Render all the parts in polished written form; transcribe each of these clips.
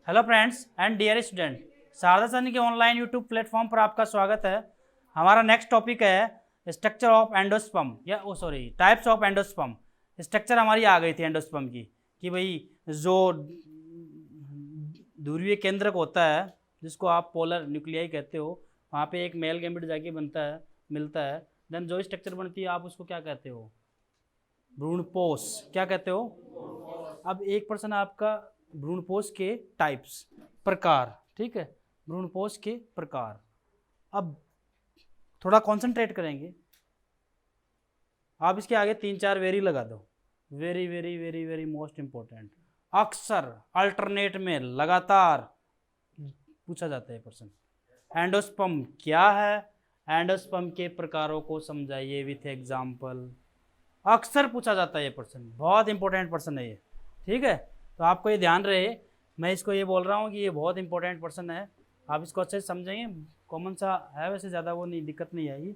Hello friends and dear student, Sharda Sainik के online YouTube platform पर आपका स्वागत है। हमारा नेक्स्ट टॉपिक है स्ट्रक्चर ऑफ एंडोस्पर्म या टाइप्स ऑफ एंडोस्पर्म। स्ट्रक्चर हमारी आ गई थी एंडोस्पर्म की कि भाई जो ध्रुवीय केंद्रक होता है जिसको आप पोलर न्यूक्लियाई कहते हो, वहाँ पे एक मेल गैमेट जाके मिलता है। देन जो स्ट्रक्चर बनती है आप उसको क्या कहते हो? भ्रूणपोष। क्या कहते हो? अब एक पर्सन आपका भ्रूणपोष के टाइप्स, प्रकार, ठीक है, भ्रूणपोष के प्रकार। अब थोड़ा कंसंट्रेट करेंगे, आप इसके आगे 3-4 वेरी लगा दो। Very very very very most important. अक्सर अल्टरनेट में लगातार पूछा जाता है प्रश्न, एंडोस्पर्म क्या है, एंडोस्पर्म के प्रकारों को समझाइए विथ एग्जाम्पल। अक्सर पूछा जाता है ये प्रश्न, बहुत इंपॉर्टेंट प्रश्न है ये, ठीक है। तो आपको ये ध्यान रहे, मैं इसको ये बोल रहा हूँ कि ये बहुत इंपॉर्टेंट प्रश्न है, आप इसको अच्छे से समझेंगे। कॉमन सा है, वैसे ज़्यादा वो नहीं, दिक्कत नहीं आएगी।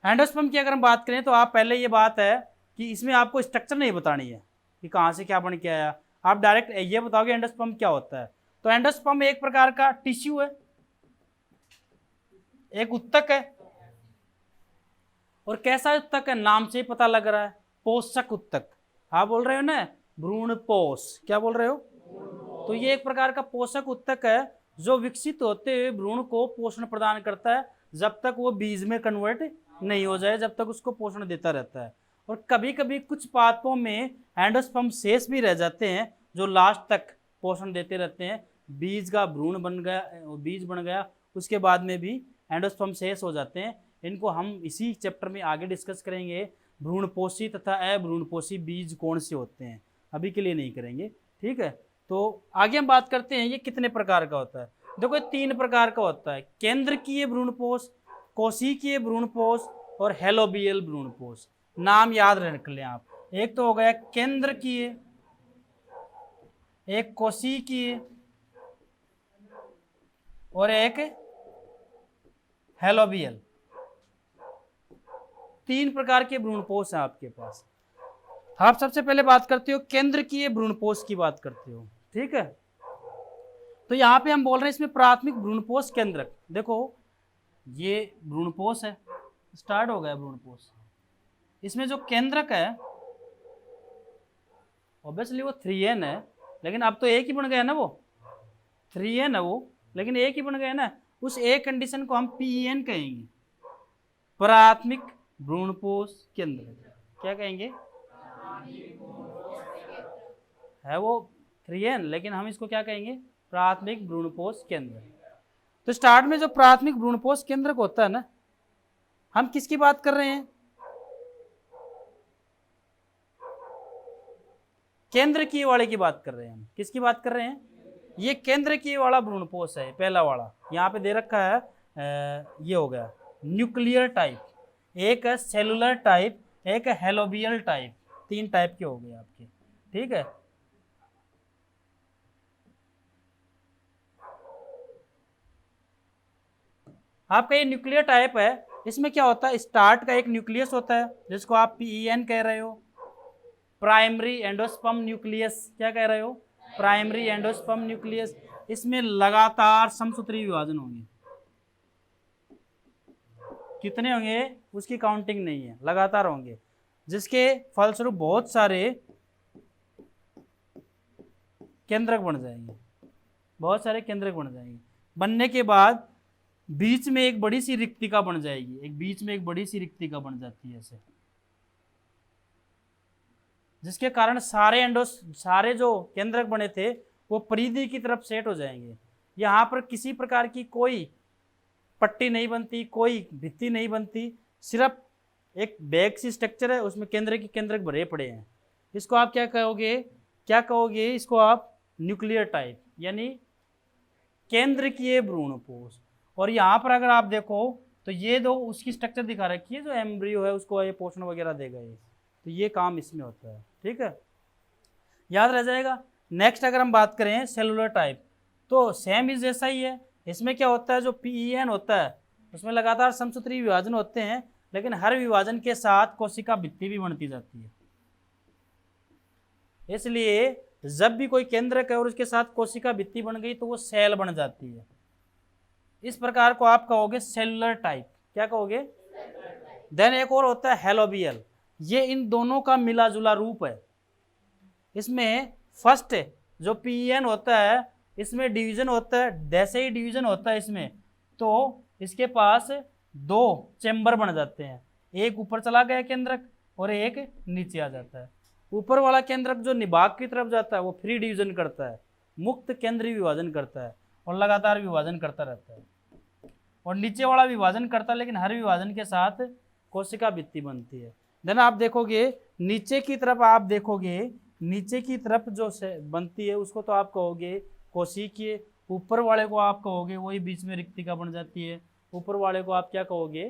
एंडोस्पर्म की अगर हम बात करें तो आप पहले ये बात है कि इसमें आपको स्ट्रक्चर नहीं बतानी है कि कहाँ से क्या बन के आया, आप डायरेक्ट ये बताओगे एंडोस्पर्म क्या होता है। तो एंडोस्पर्म एक प्रकार का टिश्यू है, एक उत्तक है। और कैसा उत्तक है? नाम से ही पता लग रहा है, पोषक उत्तक। आप बोल रहे हो ना भ्रूणपोष, क्या बोल रहे हो? तो ये एक प्रकार का पोषक उत्तक है जो विकसित होते हुए भ्रूण को पोषण प्रदान करता है जब तक वो बीज में कन्वर्ट नहीं हो जाए, जब तक उसको पोषण देता रहता है। और कभी कभी कुछ पादपों में एंडोस्पर्म शेष भी रह जाते हैं जो लास्ट तक पोषण देते रहते हैं। बीज का भ्रूण बन गया, बीज बन गया, उसके बाद में भी एंडोस्पर्म शेष हो जाते हैं। इनको हम इसी चैप्टर में आगे डिस्कस करेंगे। भ्रूणपोषी तथा अभ्रूणपोषी बीज कौन से होते हैं, अभी के लिए नहीं करेंगे, ठीक है। तो आगे हम बात करते हैं ये कितने प्रकार का होता है। देखो 3 प्रकार का होता है, केंद्रकीय भ्रूणपोष, कोशिकीय भ्रूणपोष और हेलोबियल भ्रूणपोष। नाम याद रख लें आप, एक तो हो गया केंद्रकीय, एक कोशिकीय और एक हेलोबियल। 3 प्रकार के भ्रूणपोष हैं आपके पास। आप सबसे पहले बात करते हो केंद्रकीय भ्रूणपोष की बात करते हो, ठीक है। तो यहाँ पे हम बोल रहे हैं इसमें प्राथमिक भ्रूणपोष केंद्रक। देखो ये भ्रूणपोष है, स्टार्ट हो गया भ्रूणपोष। इसमें जो केंद्रक है ऑब्वियसली वो 3n है, लेकिन अब तो एक ही बन गया ना, वो 3n है वो, लेकिन एक ही बन गया ना। उस एक कंडीशन को हम PEN कहेंगे, प्राथमिक भ्रूणपोष केंद्रक। क्या कहेंगे? है वो 3n, लेकिन हम इसको क्या कहेंगे? प्राथमिक भ्रूणपोष केंद्र। तो स्टार्ट में जो प्राथमिक भ्रूणपोष केंद्रक होता है ना, हम किसकी बात कर रहे हैं? केंद्रकीय वाले की बात कर रहे हैं हम। किसकी बात कर रहे हैं? ये केंद्रकीय वाला भ्रूणपोष है, पहला वाला। यहाँ पे दे रखा है ये हो गया न्यूक्लियर टाइप, एक है सेलुलर टाइप, एक है हेलोबियल टाइप। 3 टाइप के हो गए आपके, ठीक है। आपका ये न्यूक्लियर टाइप है, इसमें क्या होता है? स्टार्ट का एक न्यूक्लियस होता है जिसको आप PEN कह रहे हो, प्राइमरी एंडोस्पर्म न्यूक्लियस। क्या कह रहे हो? Primary endosperm nucleus. इसमें लगातार समसूत्री विभाजन होंगे। कितने होंगे उसकी काउंटिंग नहीं है, लगातार होंगे, जिसके फलस्वरूप बहुत सारे केंद्रक बन जाएंगे, बहुत सारे केंद्रक बन जाएंगे। बनने के बाद बीच में एक बड़ी सी रिक्तिका बन जाएगी, एक बीच में एक बड़ी सी रिक्तिका बन जाती है ऐसे, जिसके कारण सारे जो केंद्रक बने थे वो परिधि की तरफ सेट हो जाएंगे। यहाँ पर किसी प्रकार की कोई पट्टी नहीं बनती, कोई भित्ति नहीं बनती, सिर्फ एक बैग सी स्ट्रक्चर है, उसमें केंद्रक भरे पड़े हैं। इसको आप क्या कहोगे? इसको आप न्यूक्लियर टाइप यानी केंद्रकीय भ्रूणपोष। और यहाँ पर अगर आप देखो तो ये दो उसकी स्ट्रक्चर दिखा रखी है, जो एम्ब्रियो है उसको ये पोषण वगैरह देगा ये, तो ये काम इसमें होता है, ठीक है, याद रह जाएगा। नेक्स्ट अगर हम बात करें सेलुलर टाइप, तो सेम इज जैसा ही है। इसमें क्या होता है? जो PEN होता है उसमें लगातार समसूत्री विभाजन होते हैं, लेकिन हर विभाजन के साथ कोशिका भित्ति भी बनती जाती है। इसलिए जब भी कोई केंद्रक है और उसके साथ कोशिका भित्ति बन गई तो वो सेल बन जाती है। इस प्रकार को आप कहोगे सेलुलर टाइप। क्या कहोगे? देन एक और होता है हेलोबियल। ये इन दोनों का मिला जुला रूप है। इसमें फर्स्ट जो पीएन होता है इसमें डिवीजन होता है, जैसे ही डिवीजन होता है इसमें तो इसके पास दो चेंबर बन जाते हैं, एक ऊपर चला गया केंद्रक और एक नीचे आ जाता है। ऊपर वाला केंद्रक जो निभाग की तरफ जाता है वो फ्री डिवीजन करता है, मुक्त केंद्रीय विभाजन करता है और लगातार विभाजन करता रहता है। और नीचे वाला विभाजन करता है लेकिन हर विभाजन के साथ कोशिका भित्ति बनती है। देन आप देखोगे नीचे की तरफ, आप देखोगे नीचे की तरफ जो बनती है उसको तो आप कहोगे कोशिकीय, ऊपर वाले को आप कहोगे वही बीच में रिक्तिका बन जाती है, ऊपर वाले को आप क्या कहोगे?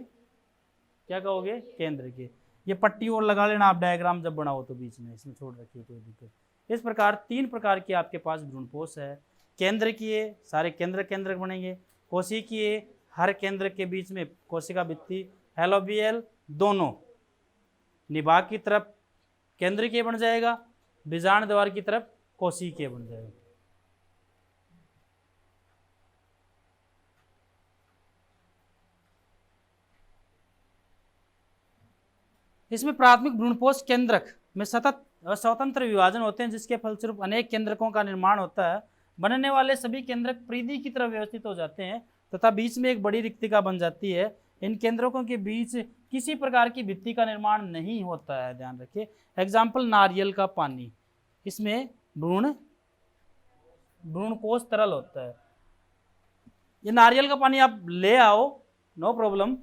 क्या कहोगे? केंद्र के। ये पट्टी और लगा लेना आप डायग्राम जब बनाओ तो बीच में, इसमें छोड़ रखिए कोई दिक्कत। इस प्रकार तीन प्रकार की आपके पास भ्रूणपोष है। केंद्र किए सारे केंद्र बनेंगे, कोशिकीय हर केंद्र के बीच में कोशिका भित्ति, हेलोबियल दोनों निभाग की तरफ केंद्रीय बन जाएगा, बीजांड द्वार की तरफ कोशिकीय बन जाएगा। इसमें प्राथमिक भ्रूणपोष केंद्रक में सतत और स्वतंत्र विभाजन होते हैं जिसके फलस्वरूप अनेक केंद्रकों का निर्माण होता है। बनने वाले सभी केंद्रक परिधि की तरफ व्यवस्थित हो जाते हैं तथा बीच में एक बड़ी रिक्तिका बन जाती है। इन केंद्रकों के बीच किसी प्रकार की भित्ति का निर्माण नहीं होता है, ध्यान रखिए। एग्जाम्पल नारियल का पानी, इसमें भ्रूणकोष तरल होता है। ये नारियल का पानी आप ले आओ, नो प्रॉब्लम,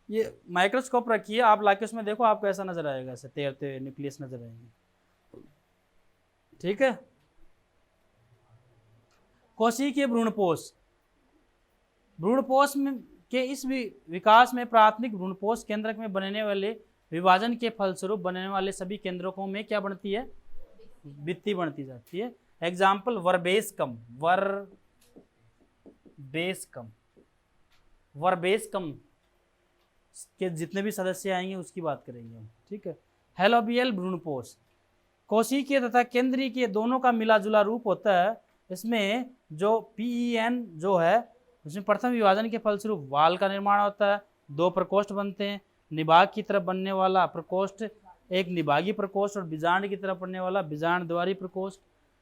ये माइक्रोस्कोप रखिए, आप लाके उसमें देखो आपको ऐसा नजर आएगा, ऐसे तैरते न्यूक्लियस नजर आएंगे, ठीक है। कोशिकीय भ्रूणपोष, भ्रूणपोष में के इस विकास में प्राथमिक भ्रूणपोष केंद्रक में बनने वाले विभाजन के फलस्वरूप बनने वाले सभी केंद्रकों में क्या बनती है? भित्ति बनती जाती है। एग्जाम्पल वर्बेस्कम, वर्बेस्कम के जितने भी सदस्य आएंगे उसकी बात करेंगे हम, ठीक है। हेलोबियल भ्रूणपोष कोशिकीय तथा केंद्रीय के दोनों का मिला जुला रूप होता है। इसमें जो पीईएन जो है उसमें प्रथम विभाजन के फलस्वरूप वाल का निर्माण होता है, दो प्रकोष्ठ बनते हैं, निभाग की तरफ बनने वाला प्रकोष्ठ एक निभागी प्रकोष्ठ और बीजांड की तरफ बनने वाला बीजांड द्वारी प्रकोष्ठ।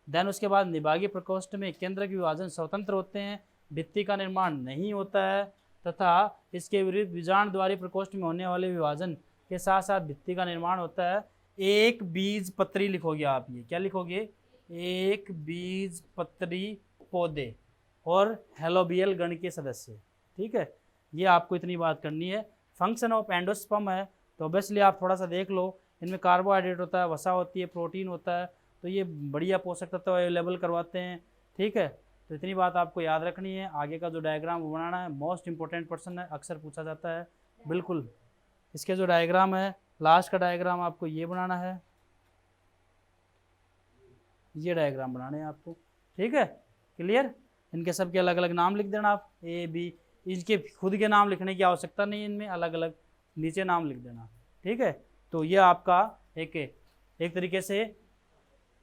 देन उसके बाद निभागी प्रकोष्ठ में केंद्र के विभाजन स्वतंत्र होते हैं, भित्ति का निर्माण नहीं होता है तथा इसके विरुद्ध बीजांड द्वारी प्रकोष्ठ में होने वाले विभाजन के साथ साथ भित्ति का निर्माण होता है। एक बीज पत्री लिखोगे आप, ये क्या लिखोगे? एक बीज पत्री पौधे और हेलोबियल गण के सदस्य, ठीक है। ये आपको इतनी बात करनी है। फंक्शन ऑफ एंडोस्पर्म है तो ऑब्वियसली आप थोड़ा सा देख लो, इनमें कार्बोहाइड्रेट होता है, वसा होती है, प्रोटीन होता है, तो ये बढ़िया पोषक तत्व अवेलेबल करवाते हैं, ठीक है। तो इतनी बात आपको याद रखनी है। आगे का जो डायग्राम बनाना है मोस्ट इंपॉर्टेंट पर्सन है, अक्सर पूछा जाता है, बिल्कुल। इसके जो डायग्राम है, लास्ट का डायग्राम आपको ये बनाना है, ये डायग्राम बनाने हैं आपको, ठीक है। क्लियर? इनके सबके अलग अलग नाम लिख देना आप, ए बी, इनके खुद के नाम लिखने की आवश्यकता नहीं है, इनमें अलग अलग नीचे नाम लिख देना, ठीक है। तो ये आपका एक तरीके से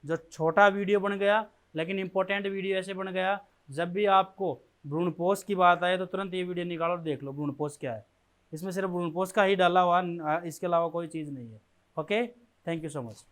जो छोटा वीडियो बन गया लेकिन इंपॉर्टेंट वीडियो ऐसे बन गया, जब भी आपको भ्रूणपोष की बात आए तो तुरंत ये वीडियो निकालो और देख लो भ्रूणपोष क्या है। इसमें सिर्फ भ्रूणपोष का ही डाला हुआ, इसके अलावा कोई चीज़ नहीं है। Okay, thank you so much.